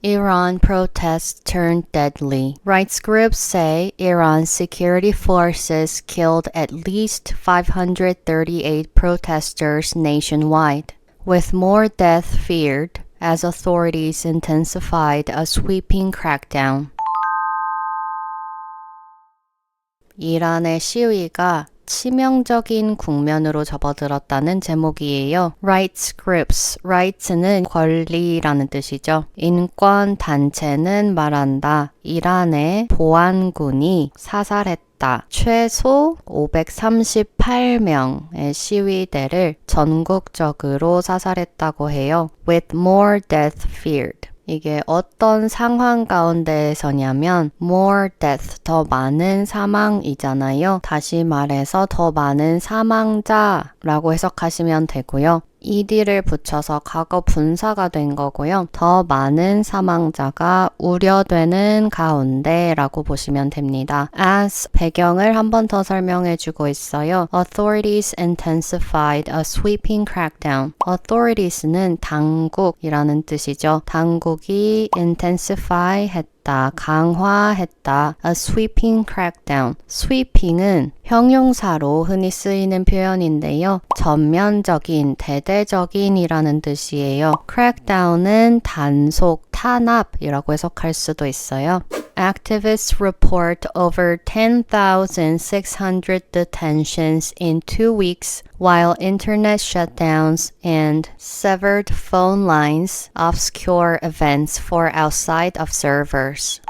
Iran protests turned deadly. Rights groups say Iran's security forces killed at least 538 protesters nationwide, with more death feared as authorities intensified a sweeping crackdown. 이란의 시위가 치명적인 국면으로 접어들었다는 제목이에요. Rights groups. Rights는 권리라는 뜻이죠. 인권 단체는 말한다. 이란의 보안군이 사살했다. 최소 538명의 시위대를 전국적으로 사살했다고 해요. With more death feared. 이게 어떤 상황 가운데에서냐면 more death, 더 많은 사망이잖아요. 다시 말해서 더 많은 사망자라고 해석하시면 되고요. ed를 붙여서 과거 분사가 된 거고요. 더 많은 사망자가 우려되는 가운데 라고 보시면 됩니다. as 배경을 한 번 더 설명해 주고 있어요. Authorities intensified a sweeping crackdown. Authories는 당국이라는 뜻이죠. 당국이 intensify 했다. 강화했다. A sweeping crackdown. sweeping은 형용사로 흔히 쓰이는 표현인데요. 전면적인, 대대적인이라는 뜻이에요. crackdown은 단속, 탄압이라고 해석할 수도 있어요. Activists report over 10,600 detentions in 2 weeks, while internet shutdowns and severed phone lines obscure events for outside observers.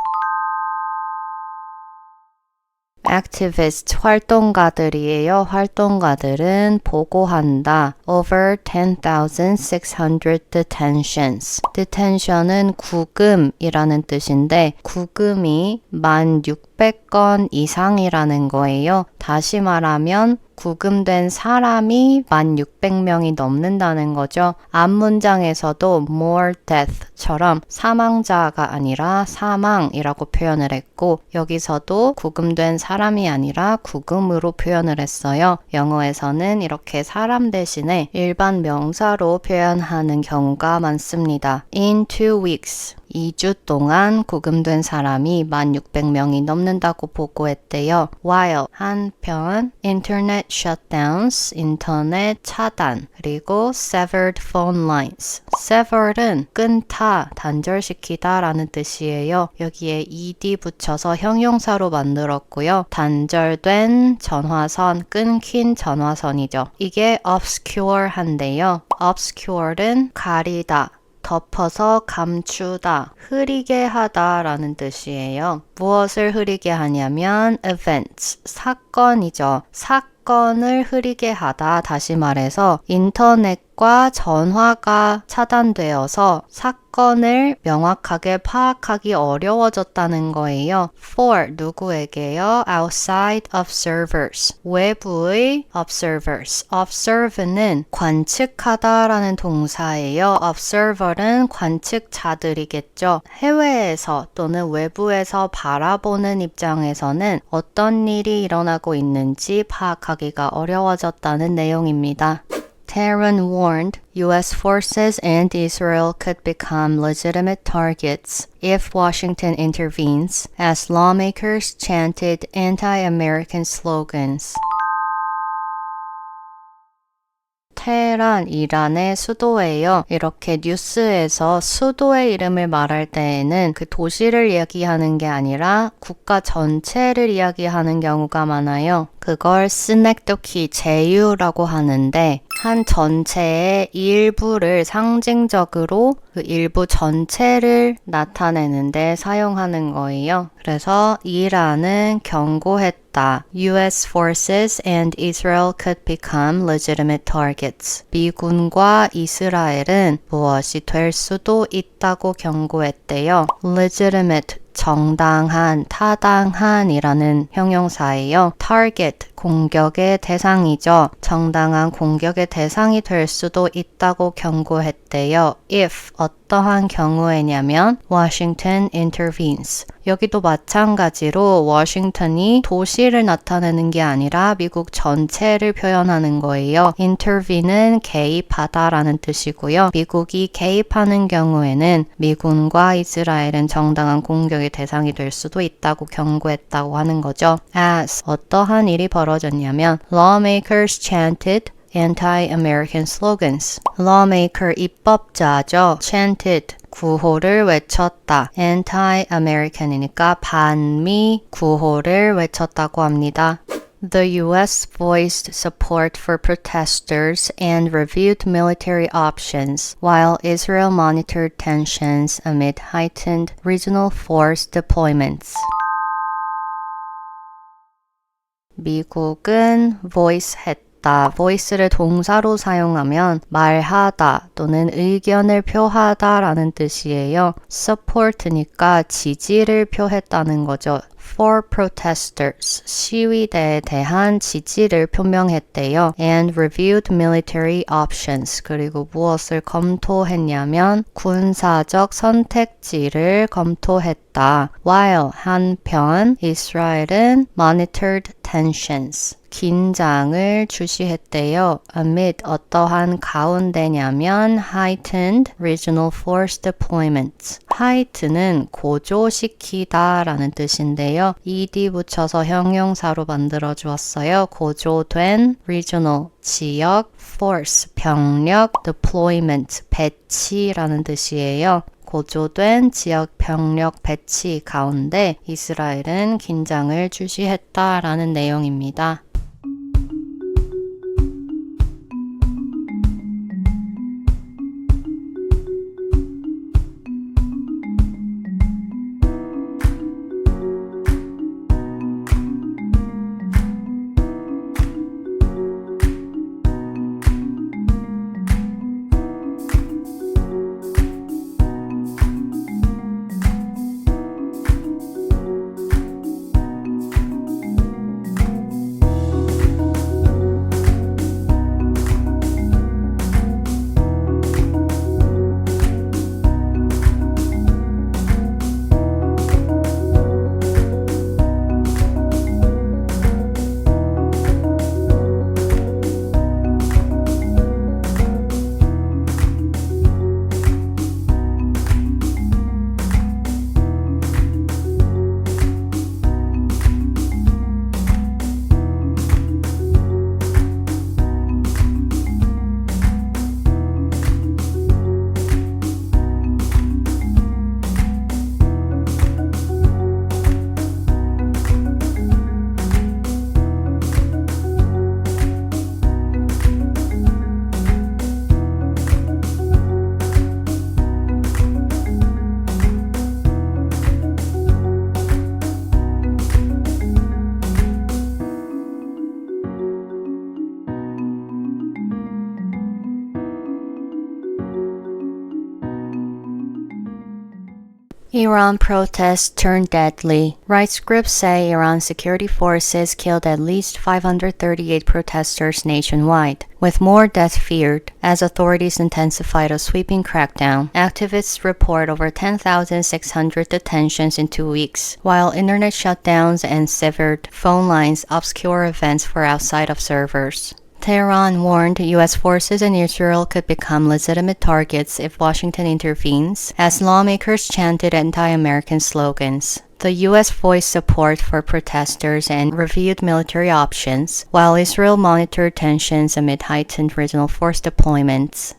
activist 활동가들이에요. 활동가들은 보고한다. Over 10,600 detentions. detention은 구금이라는 뜻인데 구금이 1,600건 이상이라는 거예요. 다시 말하면 구금된 사람이 1,600명이 넘는다는 거죠. 앞 문장에서도 more death처럼 사망자가 아니라 사망이라고 표현을 했고 여기서도 구금된 사람이 아니라 구금으로 표현을 했어요. 영어에서는 이렇게 사람 대신에 일반 명사로 표현하는 경우가 많습니다. In 2 weeks. 2주 동안 구금된 사람이 1,600명이 넘는다고 보고했대요. While 한편 internet shutdowns, 인터넷 차단, 그리고 severed phone lines. sever은 끊다, 단절시키다 라는 뜻이에요. 여기에 ed 붙여서 형용사로 만들었고요. 단절된 전화선, 끊긴 전화선이죠. 이게 obscure한데요. obscure는 가리다. 덮어서 감추다, 흐리게 하다 라는 뜻이에요. 무엇을 흐리게 하냐면 events, 사건이죠. 사건을 흐리게 하다, 다시 말해서 인터넷과 전화가 차단되어서 사건을 명확하게 파악하기 어려워졌다는 거예요. For 누구에게요? Outside observers. 외부의 observers. observe는 관측하다라는 동사예요. observer는 관측자들이겠죠. 해외에서 또는 외부에서 바라보는 입장에서는 어떤 일이 일어나고 있는지 파악하기가 어려워졌다는 내용입니다. Tehran warned U.S. forces and Israel could become legitimate targets if Washington intervenes, as lawmakers chanted anti-American slogans. 테헤란, 이란의 수도예요. 이렇게 뉴스에서 수도의 이름을 말할 때에는 그 도시를 이야기하는 게 아니라 국가 전체를 이야기하는 경우가 많아요. 그걸 스넥도키, 제유라고 하는데 한 전체의 일부를 상징적으로 그 일부 전체를 나타내는데 사용하는 거예요. 그래서 이란은 경고했다. U.S. forces and Israel could become legitimate targets. 미군과 이스라엘은 무엇이 될 수도 있다고 경고했대요. legitimate, 정당한, 타당한이라는 형용사예요. target, 공격의 대상이죠. 정당한 공격의 대상이 될 수도 있다고 경고했대요. if, 어떠한 경우에냐면 Washington intervenes. 여기도 마찬가지로 워싱턴이 도시를 나타내는 게 아니라 미국 전체를 표현하는 거예요. intervene은 개입하다 라는 뜻이고요. 미국이 개입하는 경우에는 미군과 이스라엘은 정당한 공격의 대상이 될 수도 있다고 경고했다고 하는 거죠. As 어떠한 일이 벌어졌냐면 lawmakers chanted anti-American slogans. lawmaker 입법자죠. chanted 구호를 외쳤다. anti-American이니까 반미 구호를 외쳤다고 합니다. The U.S. voiced support for protesters and reviewed military options, while Israel monitored tensions amid heightened regional force deployments. 미국은 voice 했다. voice를 동사로 사용하면 말하다 또는 의견을 표하다 라는 뜻이에요. support니까 지지를 표했다는 거죠. for protesters, 시위대에 대한 지지를 표명했대요. and reviewed military options, 그리고 무엇을 검토했냐면 군사적 선택지를 검토했다. while 한편 이스라엘은 monitored tensions, 긴장을 주시했대요. amid 어떠한 가운데냐면 heightened regional force deployments. height는 고조시키다 라는 뜻인데요. ed 붙여서 형용사로 만들어 주었어요. 고조된 regional 지역, force 병력, deployment 배치라는 뜻이에요. 고조된 지역 병력 배치 가운데 이스라엘은 긴장을 주시했다라는 내용입니다. Iran protests turned deadly. Rights groups say Iran security forces killed at least 538 protesters nationwide, with more deaths feared as authorities intensified a sweeping crackdown. Activists report over 10,600 detentions in 2 weeks, while internet shutdowns and severed phone lines obscure events for outside observers. Tehran warned U.S. forces in Israel could become legitimate targets if Washington intervenes, as lawmakers chanted anti-American slogans. The U.S. voiced support for protesters and reviewed military options, while Israel monitored tensions amid heightened regional force deployments.